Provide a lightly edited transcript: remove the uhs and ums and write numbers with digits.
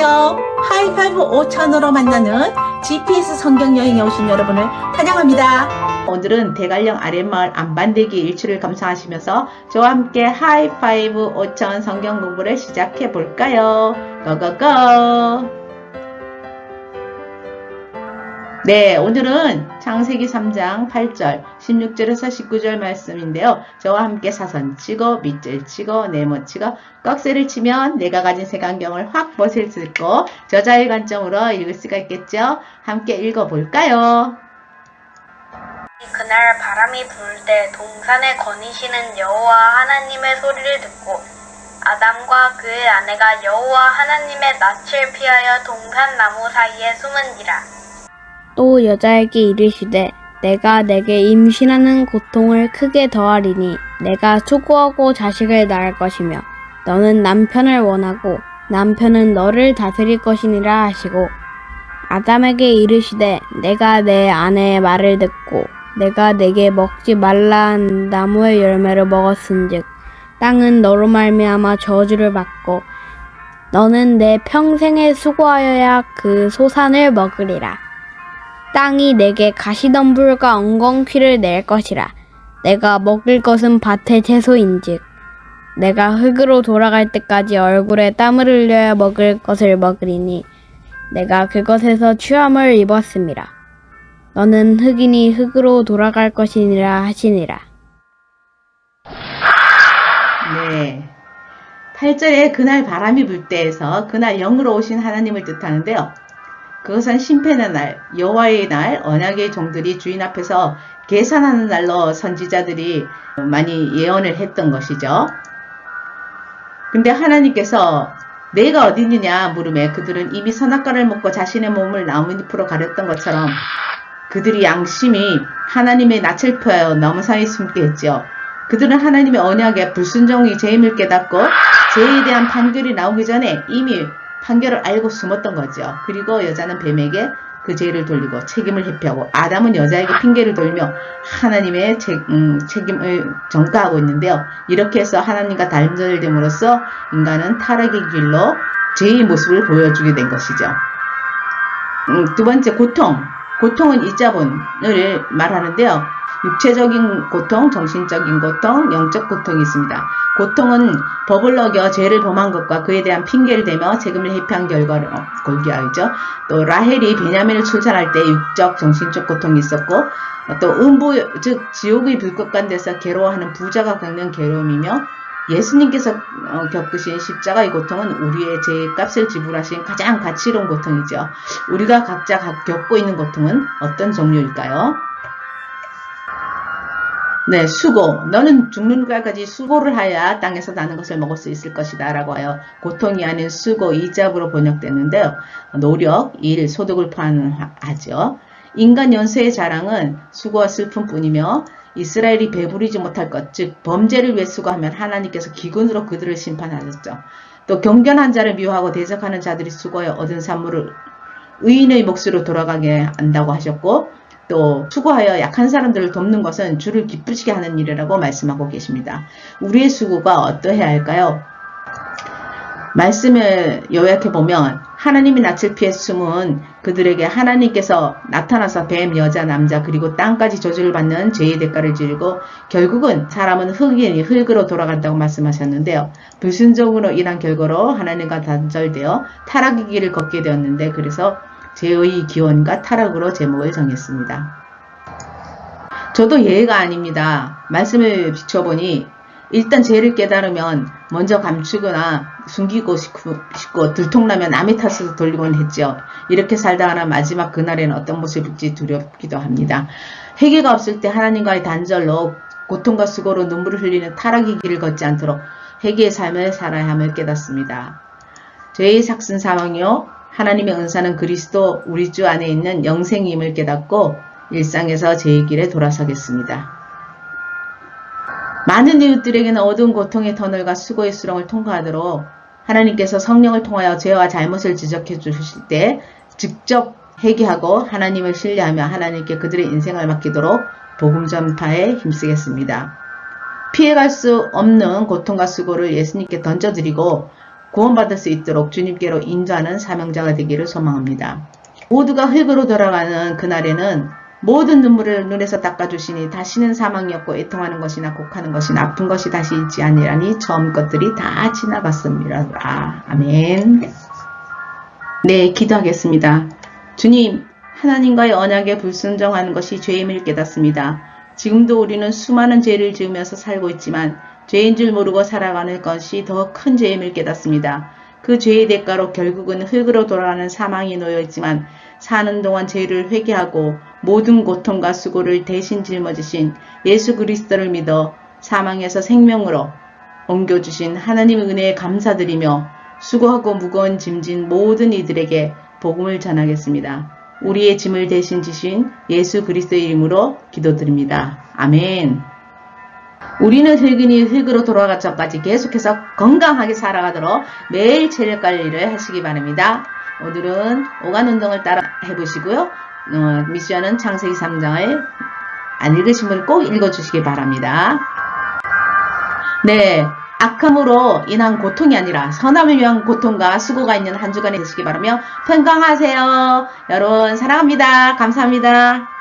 안녕하세요. 하이파이브 5천으로 만나는 GPS 성경여행에 오신 여러분을 환영합니다. 오늘은 대관령 아랫마을 안반대기 일출을 감상하시면서 저와 함께 하이파이브 5천 성경 공부를 시작해 볼까요? 고고고! 네, 오늘은 창세기 3장 8절, 16절에서 19절 말씀인데요. 저와 함께 사선 치고, 밑줄 치고, 네모 치고, 꺽쇠를 치면 내가 가진 색안경을 확 벗을 수 있고, 저자의 관점으로 읽을 수가 있겠죠? 함께 읽어볼까요? 그날 바람이 불 때 동산에 거니시는 여호와 하나님의 소리를 듣고 아담과 그의 아내가 여호와 하나님의 낯을 피하여 동산 나무 사이에 숨은지라. 또 여자에게 이르시되 내가 내게 임신하는 고통을 크게 더하리니 내가 수고하고 자식을 낳을 것이며 너는 남편을 원하고 남편은 너를 다스릴 것이니라 하시고 아담에게 이르시되 내가 내 아내의 말을 듣고 내가 내게 먹지 말라 한 나무의 열매를 먹었은즉 땅은 너로 말미암아 저주를 받고 너는 내 평생에 수고하여야 그 소산을 먹으리라. 땅이 내게 가시덤불과 엉겅퀴를 낼 것이라. 내가 먹을 것은 밭의 채소인즉 내가 흙으로 돌아갈 때까지 얼굴에 땀을 흘려야 먹을 것을 먹으리니 내가 그것에서 취함을 입었음이라. 너는 흙이니 흙으로 돌아갈 것이니라 하시니라. 네. 8절에 그날 바람이 불 때에서 그날 영으로 오신 하나님을 뜻하는데요. 그것은 심판의 날, 여호와의 날, 언약의 종들이 주인 앞에서 계산하는 날로 선지자들이 많이 예언을 했던 것이죠. 근데 하나님께서 내가 어디 있느냐 물음에 그들은 이미 선악과를 먹고 자신의 몸을 나뭇잎으로 가렸던 것처럼 그들이 양심이 하나님의 낯을 피하여 나무 사이에 숨게 했죠. 그들은 하나님의 언약에 불순종의 죄임을 깨닫고 죄에 대한 판결이 나오기 전에 이미 판결을 알고 숨었던 거죠. 그리고 여자는 뱀에게 그 죄를 돌리고 책임을 회피하고 아담은 여자에게 핑계를 돌며 하나님의 책임을 전가하고 있는데요. 이렇게 해서 하나님과 단절됨으로써 인간은 타락의 길로 죄의 모습을 보여주게 된 것이죠. 두 번째, 고통. 고통은 이자본을 말하는데요. 육체적인 고통, 정신적인 고통, 영적 고통이 있습니다. 고통은 법을 어겨 죄를 범한 것과 그에 대한 핑계를 대며 책임을 회피한 결과를 골기하죠. 또 라헬이 베냐민을 출산할 때 육적, 정신적 고통이 있었고 또 음부, 즉 지옥의 불꽃 가운데서 괴로워하는 부자가 겪는 괴로움이며 예수님께서 겪으신 십자가의 고통은 우리의 죄값을 지불하신 가장 가치로운 고통이죠. 우리가 각자 겪고 있는 고통은 어떤 종류일까요? 네, 수고. 너는 죽는 날까지 수고를 하여야 땅에서 나는 것을 먹을 수 있을 것이다 라고 하여 고통이 아닌 수고, 이잡으로 번역됐는데요. 노력, 일, 소득을 포함하죠. 인간 연쇄의 자랑은 수고와 슬픔뿐이며 이스라엘이 배부르지 못할 것, 즉 범죄를 위해 수고하면 하나님께서 기근으로 그들을 심판하셨죠. 또 경건한 자를 미워하고 대적하는 자들이 수고하여 얻은 산물을 의인의 몫으로 돌아가게 한다고 하셨고 또 수고하여 약한 사람들을 돕는 것은 주를 기쁘시게 하는 일이라고 말씀하고 계십니다. 우리의 수고가 어떠해야 할까요? 말씀을 요약해보면 하나님이 낯을 피해 숨은 그들에게 하나님께서 나타나서 뱀, 여자, 남자 그리고 땅까지 저주를 받는 죄의 대가를 지르고 결국은 사람은 흙이니 흙으로 돌아간다고 말씀하셨는데요. 불순종으로 인한 결과로 하나님과 단절되어 타락의 길을 걷게 되었는데 그래서 죄의 기원과 타락으로 제목을 정했습니다. 저도 예외가 아닙니다. 말씀을 비춰보니 일단 죄를 깨달으면 먼저 감추거나 숨기고 싶고 들통나면 남의 탓으로 돌리곤 했죠. 이렇게 살다가는 마지막 그날에는 어떤 모습일지 두렵기도 합니다. 회개가 없을 때 하나님과의 단절로 고통과 수고로 눈물을 흘리는 타락의 길을 걷지 않도록 회개의 삶을 살아야 함을 깨닫습니다. 죄의 삭슨 사망이요 하나님의 은사는 그리스도 우리 주 안에 있는 영생임을 깨닫고 일상에서 죄의 길에 돌아서겠습니다. 많은 이웃들에게는 어두운 고통의 터널과 수고의 수렁을 통과하도록 하나님께서 성령을 통하여 죄와 잘못을 지적해 주실 때 직접 회개하고 하나님을 신뢰하며 하나님께 그들의 인생을 맡기도록 복음 전파에 힘쓰겠습니다. 피해갈 수 없는 고통과 수고를 예수님께 던져드리고 구원받을 수 있도록 주님께로 인도하는 사명자가 되기를 소망합니다. 모두가 흙으로 돌아가는 그날에는 모든 눈물을 눈에서 닦아주시니 다시는 사망이 없고 애통하는 것이나 곡하는 것이나 아픈 것이 다시 있지 아니하니 처음 것들이 다 지나갔습니다. 아멘. 네, 기도하겠습니다. 주님, 하나님과의 언약에 불순종하는 것이 죄임을 깨닫습니다. 지금도 우리는 수많은 죄를 지으면서 살고 있지만 죄인 줄 모르고 살아가는 것이 더 큰 죄임을 깨닫습니다. 그 죄의 대가로 결국은 흙으로 돌아가는 사망이 놓여 있지만 사는 동안 죄를 회개하고 모든 고통과 수고를 대신 짊어지신 예수 그리스도를 믿어 사망에서 생명으로 옮겨주신 하나님의 은혜에 감사드리며 수고하고 무거운 짐진 모든 이들에게 복음을 전하겠습니다. 우리의 짐을 대신 지신 예수 그리스도의 이름으로 기도드립니다. 아멘. 우리는 흙이니 흙으로 돌아갈 전까지 계속해서 건강하게 살아가도록 매일 체력 관리를 하시기 바랍니다. 오늘은 오간 운동을 따라 해보시고요. 미션은 창세기 3장을 안 읽으신 분 꼭 읽어주시기 바랍니다. 네, 악함으로 인한 고통이 아니라 선함을 위한 고통과 수고가 있는 한 주간이 되시기 바라며 건강하세요. 여러분 사랑합니다. 감사합니다.